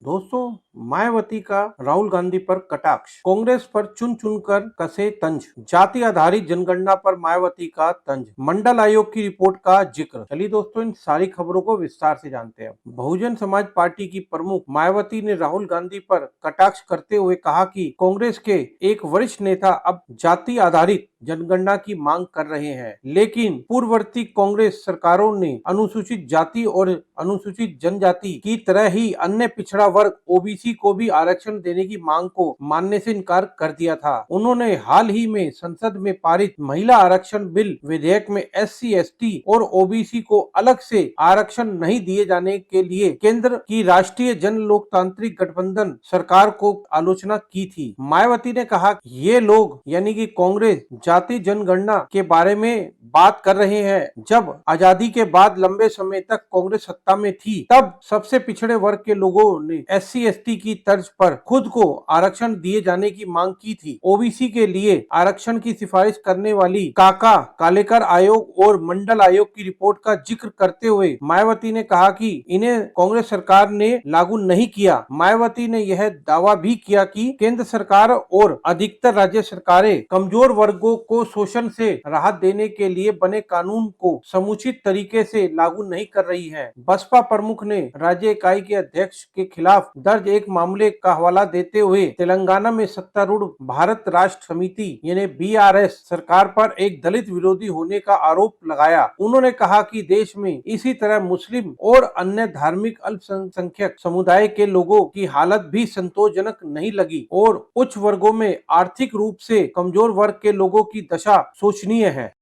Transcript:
दोस्तों, मायावती का राहुल गांधी पर कटाक्ष, कांग्रेस पर चुन चुनकर कसे तंज, जाति आधारित जनगणना पर मायावती का तंज, मंडल आयोग की रिपोर्ट का जिक्र। चलिए दोस्तों, इन सारी खबरों को विस्तार से जानते हैं। बहुजन समाज पार्टी की प्रमुख मायावती ने राहुल गांधी पर कटाक्ष करते हुए कहा कि कांग्रेस के एक वरिष्ठ नेता अब जाति आधारित जनगणना की मांग कर रहे हैं, लेकिन पूर्ववर्ती कांग्रेस सरकारों ने अनुसूचित जाति और अनुसूचित जनजाति की तरह ही अन्य पिछड़ा वर्ग ओबीसी को भी आरक्षण देने की मांग को मानने से इनकार कर दिया था। उन्होंने हाल ही में संसद में पारित महिला आरक्षण बिल विधेयक में एससी, एसटी और ओबीसी को अलग से आरक्षण नहीं दिए जाने के लिए केंद्र की राष्ट्रीय जन लोकतांत्रिक गठबंधन सरकार को आलोचना की थी। मायावती ने कहा कि ये लोग यानी कि कांग्रेस जाति जनगणना के बारे में बात कर रहे हैं। जब आजादी के बाद लंबे समय तक कांग्रेस सत्ता में थी, तब सबसे पिछड़े वर्ग के लोगों ने एससी, एसटी की तर्ज पर खुद को आरक्षण दिए जाने की मांग की थी। ओबीसी के लिए आरक्षण की सिफारिश करने वाली काका कालेकर आयोग और मंडल आयोग की रिपोर्ट का जिक्र करते हुए मायावती ने कहा कि इन्हें कांग्रेस सरकार ने लागू नहीं किया। मायावती ने यह दावा भी किया कि केंद्र सरकार और अधिकतर राज्य सरकारें कमजोर वर्गों को शोषण से राहत देने के लिए बने कानून को समुचित तरीके से लागू नहीं कर रही है। बसपा प्रमुख ने राज्य इकाई के अध्यक्ष के खिलाफ दर्ज एक मामले का हवाला देते हुए तेलंगाना में सत्तारूढ़ भारत राष्ट्र समिति यानी बीआरएस सरकार पर एक दलित विरोधी होने का आरोप लगाया। उन्होंने कहा कि देश में इसी तरह मुस्लिम और अन्य धार्मिक अल्पसंख्यक समुदाय के लोगों की हालत भी संतोषजनक नहीं लगी और उच्च वर्गों में आर्थिक रूप से कमजोर वर्ग के लोगों की दशा शोचनीय है।